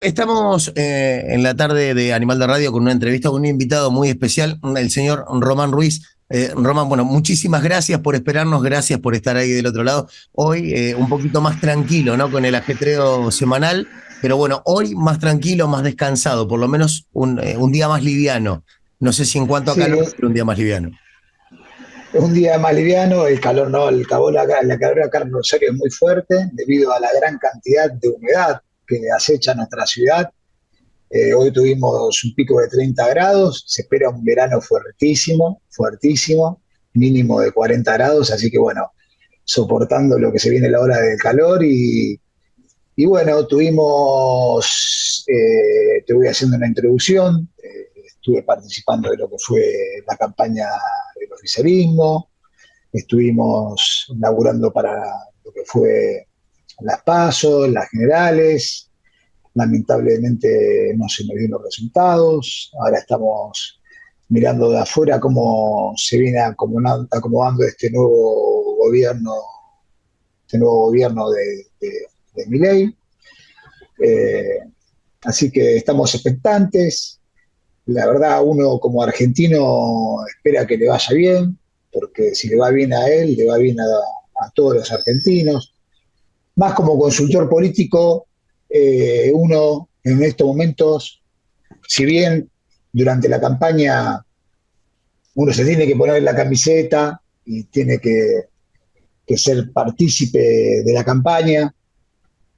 Estamos en la tarde de Animal de Radio con una entrevista con un invitado muy especial, el señor Román Ruiz. Román, bueno, muchísimas gracias por esperarnos, gracias por estar ahí del otro lado. Hoy un poquito más tranquilo, ¿no? Con el ajetreo semanal, pero bueno, hoy más tranquilo, más descansado, por lo menos un día más liviano. No sé si en cuanto a Sí, calor, pero un día más liviano. es un día más liviano, el calor no, la calor acá en Rosario es muy fuerte debido a la gran cantidad de humedad que acecha nuestra ciudad. Hoy tuvimos un pico de 30 grados, se espera un verano fuertísimo, fuertísimo, mínimo de 40 grados, así que bueno, soportando lo que se viene la hora del calor y bueno, estuve haciendo una introducción, estuve participando de lo que fue la campaña del oficialismo, estuvimos laburando para lo que fue las PASO, las generales, lamentablemente no se me dieron los resultados, ahora estamos mirando de afuera cómo se viene acomodando este nuevo gobierno de Milei. Eh, Así que estamos expectantes. La verdad, uno como argentino espera que le vaya bien, porque si le va bien a él, le va bien a todos los argentinos. Más como consultor político, uno en estos momentos, si bien durante la campaña uno se tiene que poner la camiseta y tiene que ser partícipe de la campaña,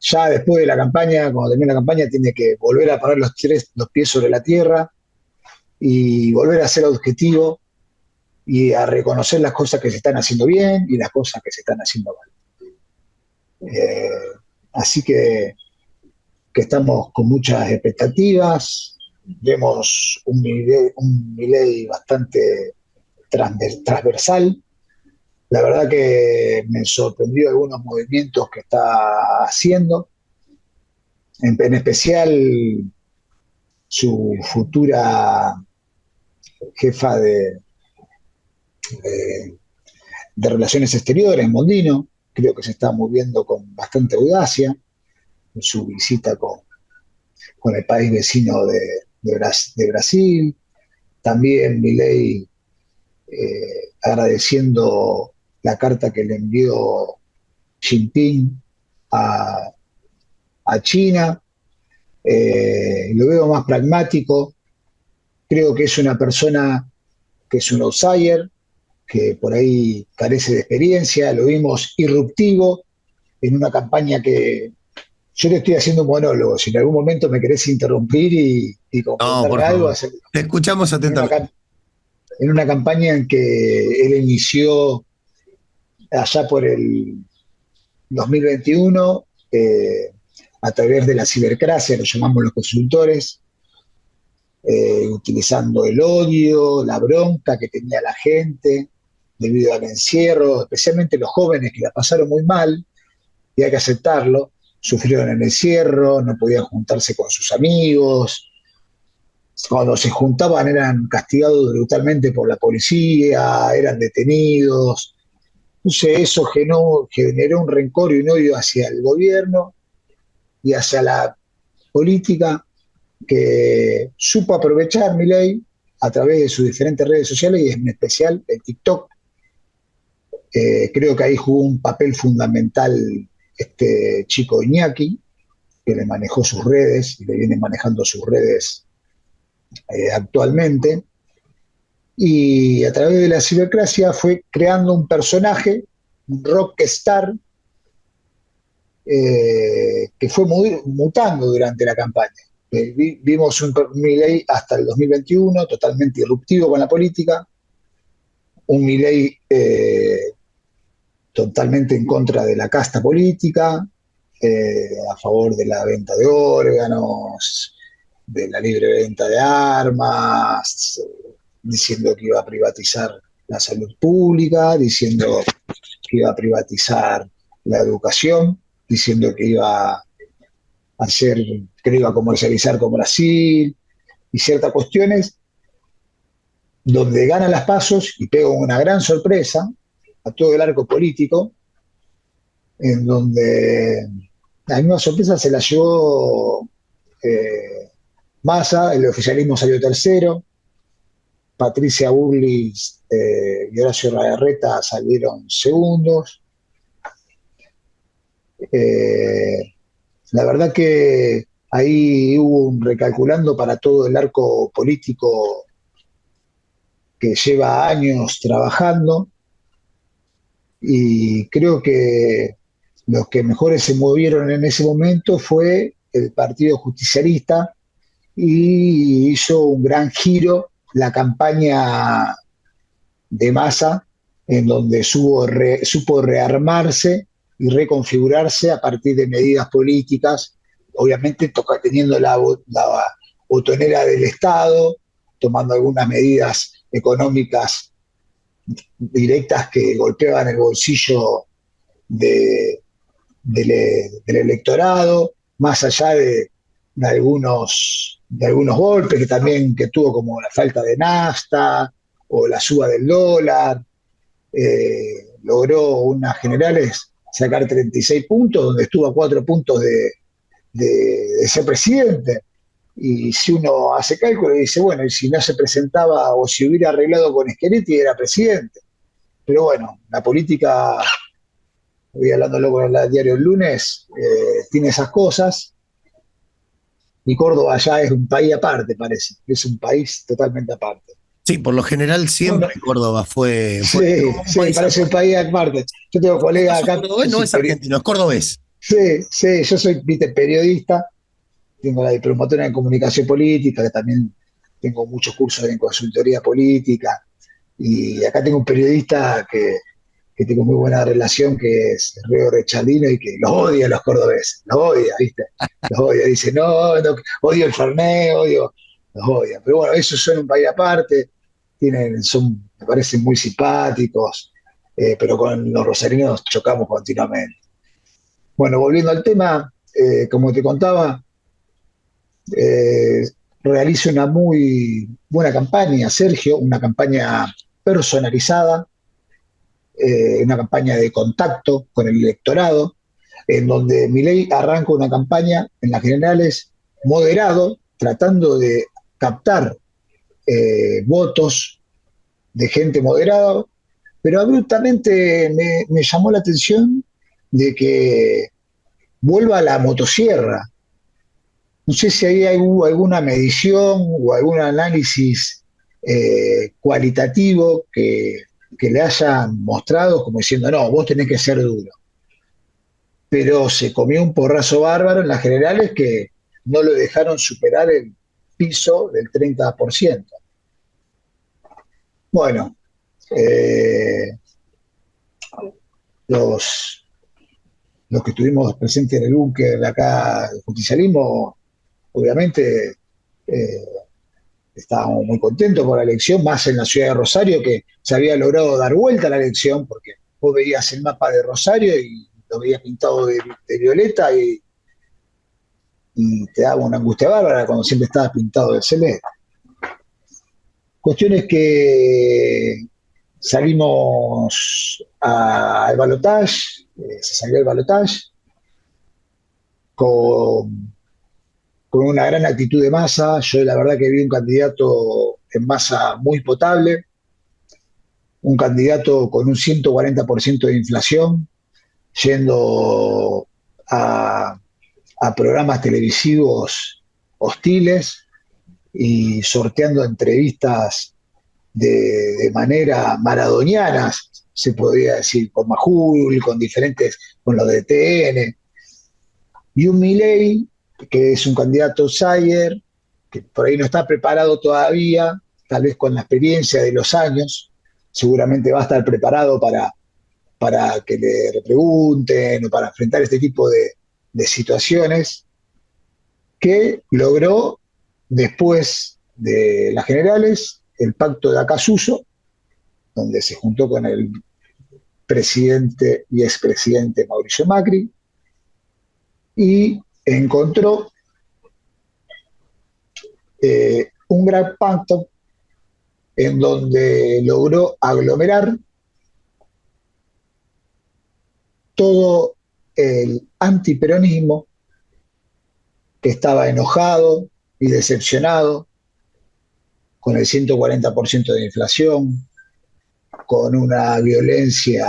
ya después de la campaña, cuando termine la campaña, tiene que volver a poner los pies sobre la tierra y volver a ser objetivo y a reconocer las cosas que se están haciendo bien y las cosas que se están haciendo mal. Eh, así que estamos con muchas expectativas, vemos un Milei bastante transversal. La verdad que me sorprendió algunos movimientos que está haciendo, en especial su futura jefa de, de Relaciones Exteriores, Mondino, creo que se está moviendo con bastante audacia en su visita con el país vecino de Brasil. También Milei agradeciendo la carta que le envió Jinping a, a China. Lo veo más pragmático, creo que es una persona que es un outsider, que por ahí carece de experiencia, lo vimos irruptivo en una campaña que yo te estoy haciendo un monólogo, si en algún momento me querés interrumpir y No, por complementarme algo, favor. hacerlo. Te escuchamos En una, atentamente. en una campaña en que él inició allá por el 2021, a través de la cibercracia, lo llamamos los consultores, utilizando el odio, la bronca que tenía la gente debido al encierro, especialmente los jóvenes que la pasaron muy mal, y hay que aceptarlo, sufrieron el encierro, no podían juntarse con sus amigos, cuando se juntaban eran castigados brutalmente por la policía, eran detenidos. Entonces eso generó un rencor y un odio hacia el gobierno y hacia la política que supo aprovechar Milei a través de sus diferentes redes sociales y en especial el TikTok. Creo que ahí jugó un papel fundamental este chico Iñaki, que le manejó sus redes y le viene manejando sus redes actualmente. Y a través de la cibercracia fue creando un personaje, un rockstar, que fue mutando durante la campaña. Vimos un Milei hasta el 2021 totalmente irruptivo con la política, un Milei totalmente en contra de la casta política, a favor de la venta de órganos, de la libre venta de armas, diciendo que iba a privatizar la salud pública, diciendo que iba a privatizar la educación, diciendo que iba a hacer, que lo iba a comercializar con Brasil y ciertas cuestiones donde gana las pasos y pega una gran sorpresa a todo el arco político, en donde la misma sorpresa se la llevó Massa, el oficialismo salió tercero, Patricia Bullrich y Horacio Larreta salieron segundos. La verdad que ahí hubo un recalculando para todo el arco político que lleva años trabajando, y creo que los que mejores se movieron en ese momento fue el Partido Justicialista, y hizo un gran giro la campaña de Massa, en donde supo rearmarse y reconfigurarse a partir de medidas políticas, obviamente teniendo la botonera del Estado, tomando algunas medidas económicas directas que golpeaban el bolsillo de, del electorado, más allá de algunos golpes que también que tuvo, como la falta de nafta o la suba del dólar. Logró unas generales sacar 36 puntos, donde estuvo a 4 puntos de ser presidente. Y si uno hace cálculo y dice, bueno, y si no se presentaba o si hubiera arreglado con Schiaretti, era presidente. Pero bueno, la política, voy hablándolo con el diario el lunes, tiene esas cosas. Y Córdoba ya es un país aparte, parece. Es un país totalmente aparte. Sí, por lo general Bueno, siempre Córdoba fue sí, como un sí, país parece un aparte. país aparte. Yo tengo En este colegas caso, acá, cordobés yo no soy es argentino, es cordobés. sí, sí, yo soy, viste, periodista, tengo la diplomatura en comunicación política, que también tengo muchos cursos en consultoría política, y acá tengo un periodista que tengo muy buena relación, que es Reo Rechalino, y que los odia a los cordobeses, los odia, ¿viste? Los odia, dice, no, no, odio el Fernet, odio, los odia. Pero bueno, esos son un país aparte, me parecen muy simpáticos, pero con los rosarinos chocamos continuamente. Bueno, volviendo al tema, como te contaba, eh, realiza una muy buena campaña, Sergio, una campaña personalizada, una campaña de contacto con el electorado, en donde Milei arranca una campaña en las generales moderado, tratando de captar votos de gente moderada, pero abruptamente me llamó la atención de que vuelva a la motosierra. No sé si ahí hubo alguna medición o algún análisis cualitativo que le hayan mostrado como diciendo, no, vos tenés que ser duro. Pero se comió un porrazo bárbaro en las generales que no lo dejaron superar el piso del 30%. Bueno, eh, los, los que estuvimos presentes en el búnker de acá del justicialismo, obviamente eh, estábamos muy contentos por la elección, más en la ciudad de Rosario, que se había logrado dar vuelta a la elección, porque vos veías el mapa de Rosario y lo veías pintado de violeta, y te daba una angustia bárbara cuando siempre estaba pintado de celeste. Cuestión es que salimos al balotaje, se salió al balotaje con, con una gran actitud de Massa. Yo la verdad que vi un candidato en Massa muy potable, un candidato con un 140% de inflación, yendo a, a programas televisivos hostiles y sorteando entrevistas de manera maradoniana, se podría decir, con Majul, con diferentes, con los de TN, y un Milei, que es un candidato outsider, que por ahí no está preparado todavía, tal vez con la experiencia de los años, seguramente va a estar preparado para que le pregunten o para enfrentar este tipo de situaciones, que logró después de las generales el pacto de Acasuso, donde se juntó con el presidente y expresidente Mauricio Macri, y encontró un gran pacto en donde logró aglomerar todo el antiperonismo que estaba enojado y decepcionado con el 140% de inflación, con una violencia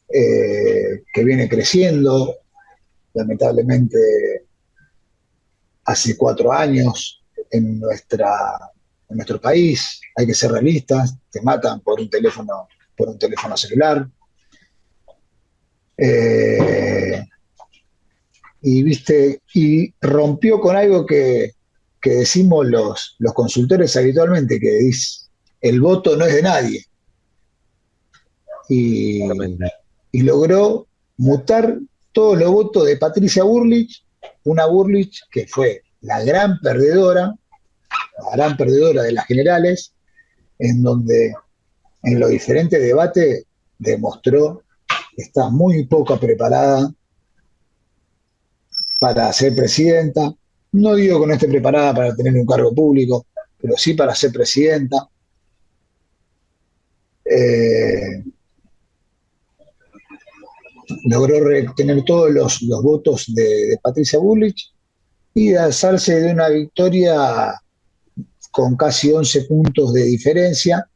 que viene creciendo, lamentablemente hace 4 años en nuestro país. Hay que ser realistas, te matan por un teléfono celular. Eh, y rompió con algo que decimos los consultores habitualmente, que dice, el voto no es de nadie. Y, y logró mutar todos los votos de Patricia Bullrich, una Bullrich que fue la gran perdedora de las generales, en donde en los diferentes debates demostró que está muy poco preparada para ser presidenta. No digo que no esté preparada para tener un cargo público, pero sí para ser presidenta. Eh, Logró retener todos los votos de Patricia Bullrich y alzarse de una victoria con casi 11 puntos de diferencia,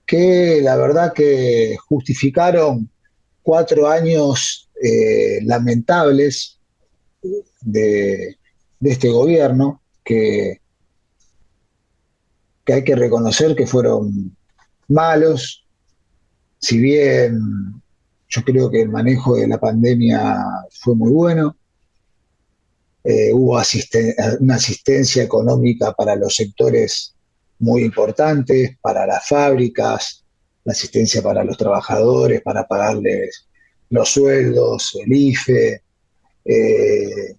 que la verdad que justificaron 4 años lamentables de este gobierno, que hay que reconocer que fueron malos. Si bien yo creo que el manejo de la pandemia fue muy bueno, hubo una asistencia económica para los sectores muy importantes, para las fábricas, la asistencia para los trabajadores, para pagarles los sueldos, el IFE, eh,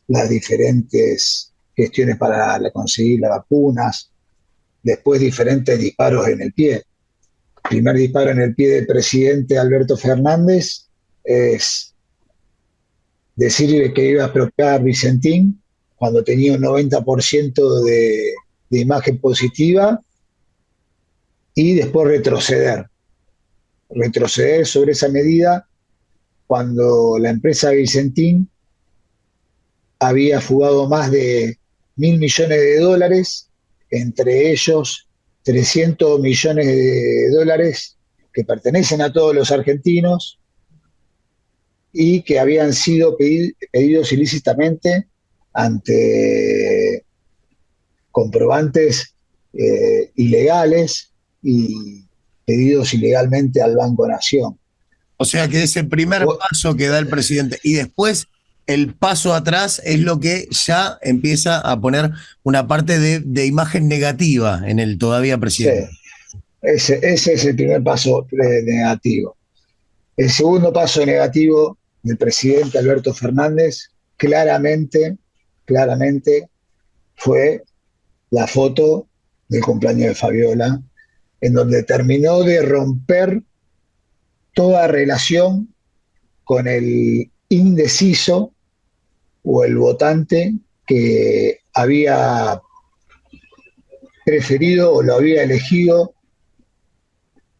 las diferentes gestiones para conseguir las vacunas, después diferentes disparos en el pie. El primer disparo en el pie del presidente Alberto Fernández es decir que iba a expropiar Vicentín cuando tenía un 90% de imagen positiva y después retroceder sobre esa medida cuando la empresa Vicentín había fugado más de 1.000 millones de dólares, entre ellos 300 millones de dólares que pertenecen a todos los argentinos y que habían sido pedidos ilícitamente ante comprobantes ilegales y pedidos ilegalmente al Banco Nación. O sea que ese primer paso que da el presidente y después el paso atrás es lo que ya empieza a poner una parte de imagen negativa en el todavía presidente. Sí, ese es el primer paso negativo. El segundo paso negativo del presidente Alberto Fernández claramente fue la foto del cumpleaños de Fabiola, en donde terminó de romper toda relación con el indeciso o el votante que había preferido o lo había elegido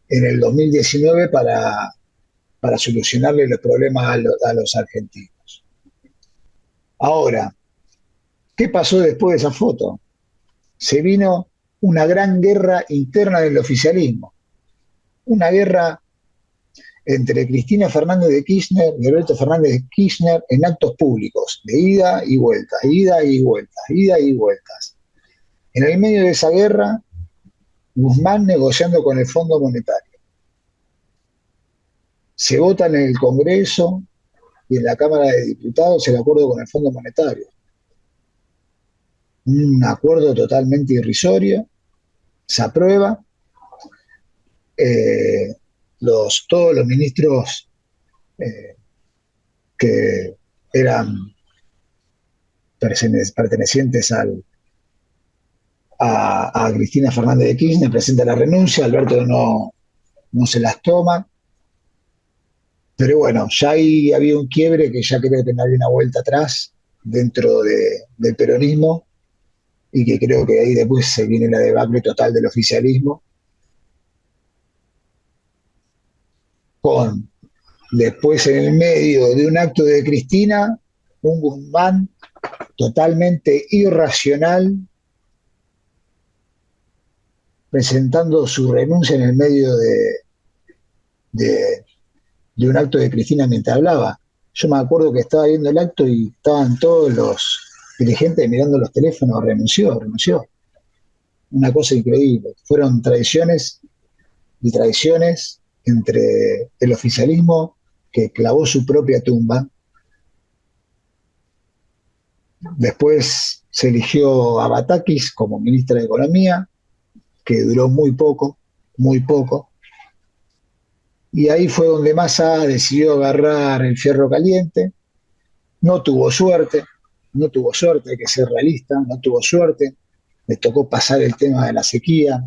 en el 2019 para solucionarle los problemas a los argentinos. Ahora, ¿qué pasó después de esa foto? Se vino una gran guerra interna del oficialismo, una guerra entre Cristina Fernández de Kirchner y Alberto Fernández de Kirchner en actos públicos, de ida y vueltas, ida y vueltas, ida y vueltas. En el medio de esa guerra, Guzmán negociando con el Fondo Monetario. Se vota en el Congreso y en la Cámara de Diputados el acuerdo con el Fondo Monetario. Un acuerdo totalmente irrisorio, se aprueba, todos los ministros que eran pertenecientes a Cristina Fernández de Kirchner presentan la renuncia, Alberto no se las toma, pero bueno, ya ahí había un quiebre que ya creo que no había una vuelta atrás dentro del peronismo y que creo que ahí después se viene la debacle total del oficialismo, con después en el medio de un acto de Cristina, un Guzmán totalmente irracional, presentando su renuncia en el medio de, de un acto de Cristina mientras hablaba. Yo me acuerdo que estaba viendo el acto y estaban todos los dirigentes mirando los teléfonos, renunció. Una cosa increíble. Fueron traiciones y traiciones entre el oficialismo que clavó su propia tumba. Después se eligió a Batakis como ministra de Economía, que duró muy poco, muy poco. Y ahí fue donde Massa decidió agarrar el fierro caliente. No tuvo suerte, no tuvo suerte, hay que ser realista, no tuvo suerte. Le tocó pasar el tema de la sequía.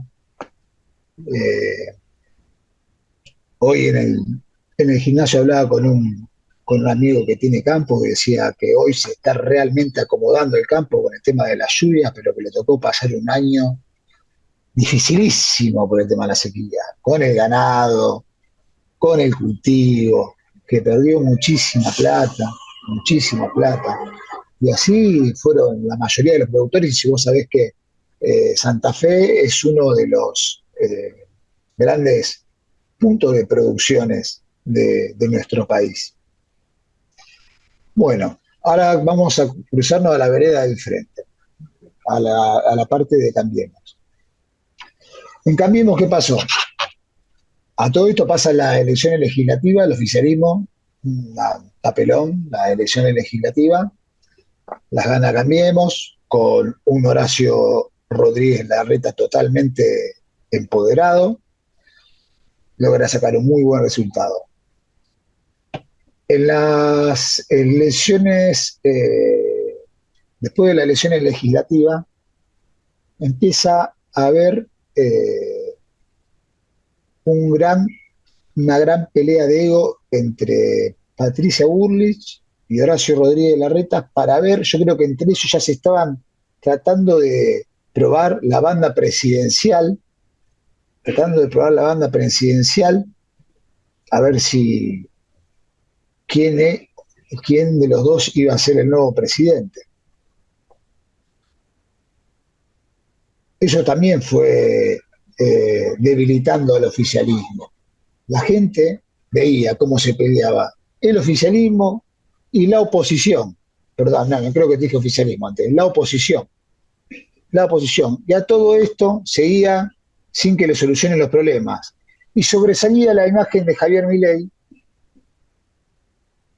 Eh, Hoy en el gimnasio hablaba con un amigo que tiene campo que decía que hoy se está realmente acomodando el campo con el tema de las lluvias, pero que le tocó pasar un año dificilísimo por el tema de la sequía, con el ganado, con el cultivo, que perdió muchísima plata. Y así fueron la mayoría de los productores, y si vos sabés que Santa Fe es uno de los grandes puntos de producciones de nuestro país. Bueno, ahora vamos a cruzarnos a la vereda del frente, a la parte de Cambiemos. En Cambiemos, ¿qué pasó? A todo esto pasa las elecciones legislativas, el oficialismo, papelón, las elecciones legislativas, las gana Cambiemos, con un Horacio Rodríguez Larreta totalmente empoderado, logra sacar un muy buen resultado. En las elecciones, después de las elecciones legislativas, empieza a haber un gran, una gran pelea de ego entre Patricia Bullrich y Horacio Rodríguez Larreta para ver, yo creo que entre ellos ya se estaban tratando de probar la banda presidencial, a ver si quién, quién de los dos iba a ser el nuevo presidente. Eso también fue debilitando al oficialismo. La gente veía cómo se peleaba el oficialismo y la oposición. Perdón, no creo que dije oficialismo antes, la oposición. La oposición. Y a todo esto seguía sin que le solucionen los problemas. Y sobresalía la imagen de Javier Milei,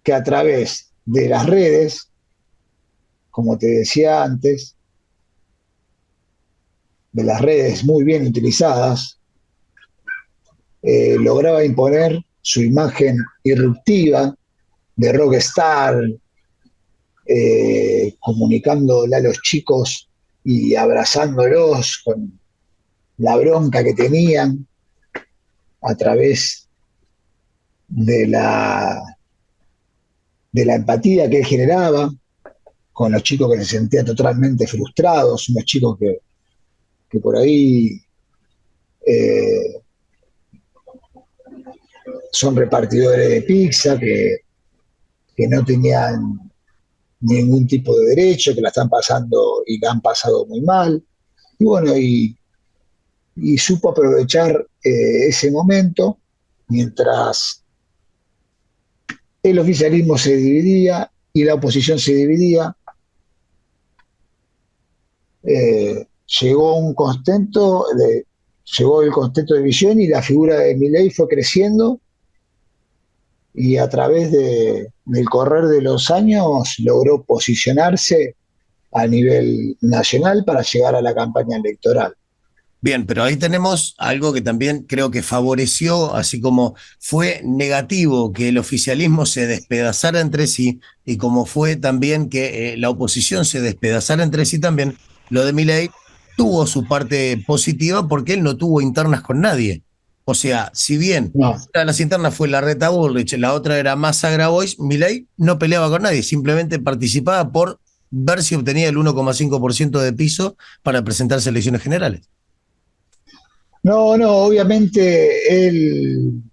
que a través de las redes, como te decía antes, de las redes muy bien utilizadas, lograba imponer su imagen irruptiva de rockstar, comunicándole a los chicos y abrazándolos con la bronca que tenían a través de de la empatía que él generaba con los chicos que se sentían totalmente frustrados, unos chicos que por ahí son repartidores de pizza, que no tenían ningún tipo de derecho, que la están pasando y la han pasado muy mal. Y bueno, y supo aprovechar ese momento mientras el oficialismo se dividía y la oposición se dividía. Llegó el contexto de visión y la figura de Milei fue creciendo y a través del correr de los años logró posicionarse a nivel nacional para llegar a la campaña electoral. Bien, pero ahí tenemos algo que también creo que favoreció, así como fue negativo que el oficialismo se despedazara entre sí, y como fue también que la oposición se despedazara entre sí también, lo de Milei tuvo su parte positiva porque él no tuvo internas con nadie. O sea, si bien No, una de las internas fue Larreta Bullrich, la otra era Massa Grabois, Milei no peleaba con nadie, simplemente participaba por ver si obtenía el 1,5% de piso para presentarse a elecciones generales. no, obviamente él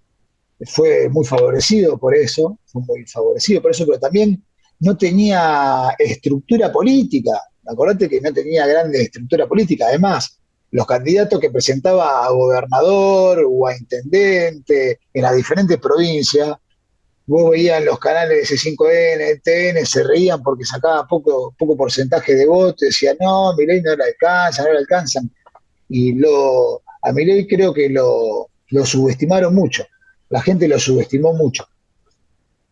fue muy favorecido por eso, pero también no tenía estructura política. Acordate que no tenía grande estructura política. Además, los candidatos que presentaba a gobernador o a intendente en las diferentes provincias, vos veías en los canales de C5N, TN, se reían porque sacaba poco porcentaje de votos, decían, no, Milei no le alcanza, no le alcanzan. A Milei creo que lo subestimaron mucho. La gente lo subestimó mucho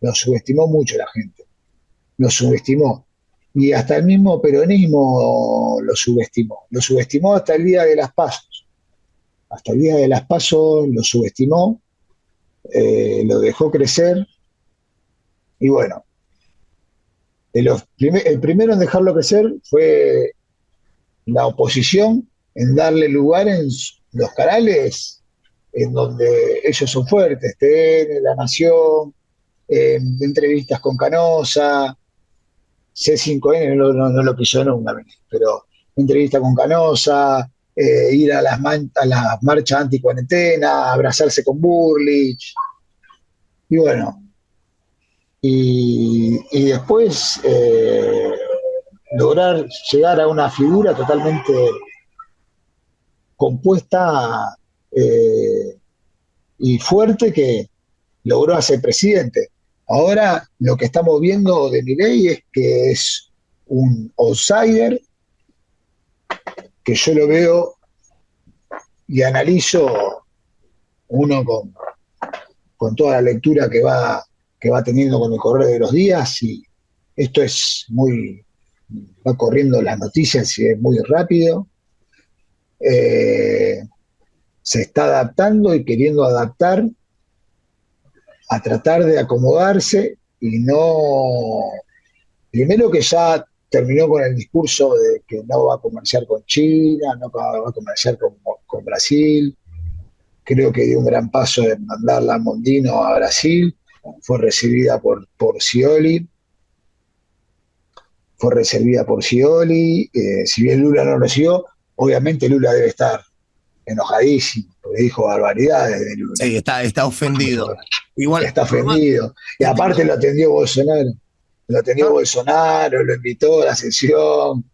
la gente, lo subestimó. Y hasta el mismo peronismo lo subestimó hasta el día de las pasos. Hasta el día de las pasos lo subestimó, lo dejó crecer y bueno, el primero en dejarlo crecer fue la oposición, en darle lugar en los canales en donde ellos son fuertes, TN, La Nación, entrevistas con Canosa, C5N no lo quiso nunca, pero entrevista con Canosa, ir a las marchas anti-cuarentena, abrazarse con Burlich, y bueno, y después lograr llegar a una figura totalmente compuesta y fuerte que logró hacer presidente. Ahora lo que estamos viendo de Milei es que es un outsider, que yo lo veo y analizo uno con toda la lectura que va teniendo con el correr de los días, y esto es va corriendo las noticias y es muy rápido. Eh, Se está adaptando y queriendo adaptar a tratar de acomodarse y no. Primero que ya terminó con el discurso de que no va a comerciar con China, no va a comerciar con Brasil. Creo que dio un gran paso en mandarla a Mondino a Brasil. Fue recibida por Scioli. Si bien Lula no recibió, obviamente Lula debe estar enojadísimo, porque dijo barbaridades de Lula. Sí, está ofendido. Igual, Está Román, ofendido. Y te aparte tengo. lo atendió Bolsonaro. Lo atendió ¿No? Bolsonaro, lo invitó a la sesión,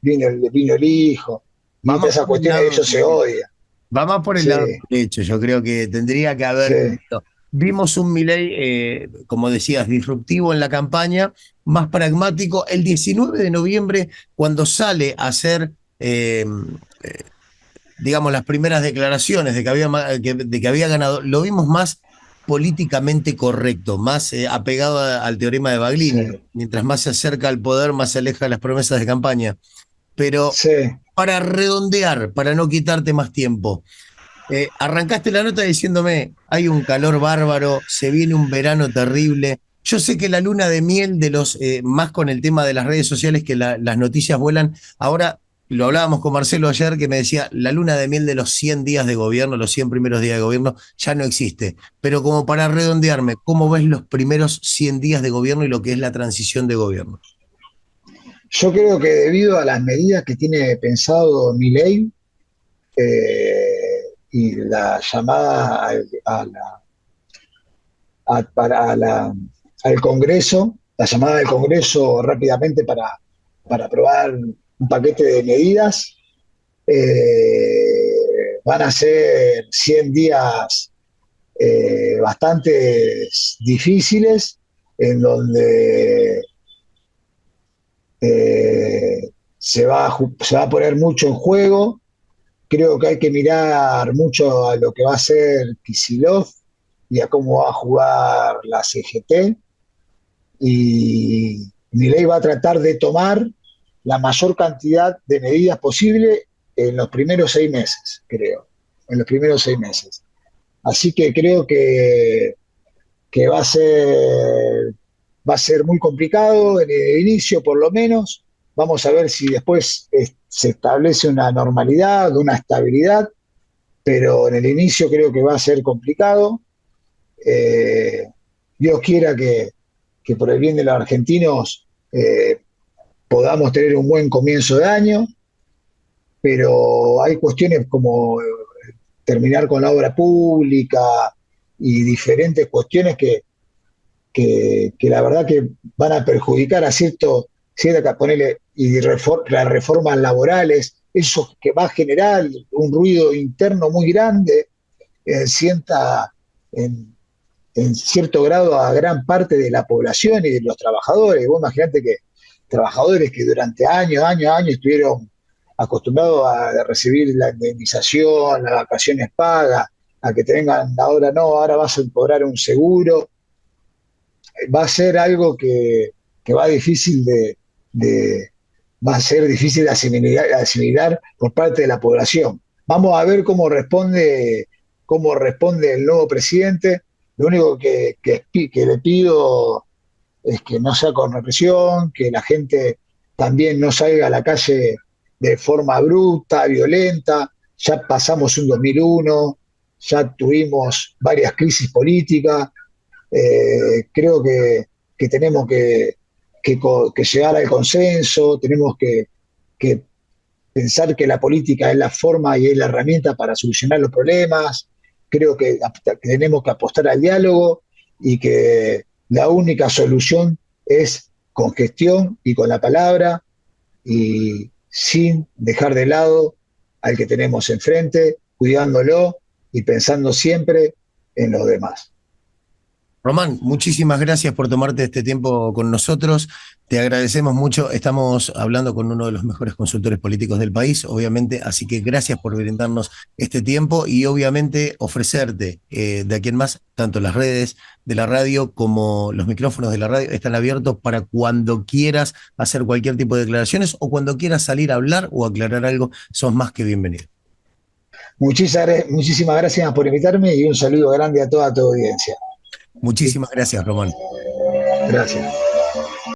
vino el hijo. Y Va todas más esas por el cuestiones lado ellos se derecho. odian. Va más por el Sí, lado derecho. Yo creo que tendría que sí, haber tenido. Vimos un Milei, como decías, disruptivo en la campaña, más pragmático. El 19 de noviembre, cuando sale a hacer, digamos, las primeras declaraciones de que había ganado, lo vimos más políticamente correcto, más apegado al teorema de Baglini. sí, Mientras más se acerca al poder, más se aleja de las promesas de campaña. Pero sí. para redondear, para no quitarte más tiempo, arrancaste la nota diciéndome, hay un calor bárbaro, se viene un verano terrible. Yo sé que la luna de miel de los, más con el tema de las redes sociales, que las noticias vuelan, ahora lo hablábamos con Marcelo ayer, que me decía, la luna de miel de los 100 días de gobierno, los 100 primeros días de gobierno, ya no existe. Pero como para redondearme, ¿cómo ves los primeros 100 días de gobierno y lo que es la transición de gobierno? Yo creo que debido a las medidas que tiene pensado Milei y la llamada para al Congreso, la llamada del Congreso rápidamente para aprobar un paquete de medidas, van a ser 100 días bastante difíciles, en donde se va a poner mucho en juego. Creo que hay que mirar mucho a lo que va a hacer Kicillof y a cómo va a jugar la CGT. Y Milei va a tratar de tomar la mayor cantidad de medidas posible en los primeros 6 meses, creo. En los primeros 6 meses. Así que creo que va a ser muy complicado en el inicio, por lo menos. Vamos a ver si después se establece una normalidad, una estabilidad, pero en el inicio creo que va a ser complicado. Eh, Dios quiera que por el bien de los argentinos podamos tener un buen comienzo de año, pero hay cuestiones como terminar con la obra pública y diferentes cuestiones que la verdad que van a perjudicar a cierta, ponerle, y las reformas laborales, eso que va a generar un ruido interno muy grande, sienta en, en cierto grado a gran parte de la población y de los trabajadores. Vos imaginate que trabajadores que durante años estuvieron acostumbrados a recibir la indemnización, las vacaciones pagas, a que te vengan ahora no, ahora vas a cobrar un seguro, va a ser algo que va difícil de, va a ser difícil de asimilar por parte de la población. Vamos a ver cómo responde el nuevo presidente. Lo único que le pido es que no sea con represión, que la gente también no salga a la calle de forma bruta, violenta. Ya pasamos un 2001, ya tuvimos varias crisis políticas. Creo que tenemos que llegar al consenso, tenemos que pensar que la política es la forma y es la herramienta para solucionar los problemas. Creo que tenemos que apostar al diálogo y que la única solución es con gestión y con la palabra y sin dejar de lado al que tenemos enfrente, cuidándolo y pensando siempre en los demás. Román, muchísimas gracias por tomarte este tiempo con nosotros. Te agradecemos mucho. Estamos hablando con uno de los mejores consultores políticos del país, obviamente, así que gracias por brindarnos este tiempo y obviamente ofrecerte de aquí en más, tanto las redes de la radio como los micrófonos de la radio están abiertos para cuando quieras hacer cualquier tipo de declaraciones o cuando quieras salir a hablar o aclarar algo, sos más que bienvenido. Muchísimas gracias por invitarme y un saludo grande a toda tu audiencia. Muchísimas gracias, Román. Gracias.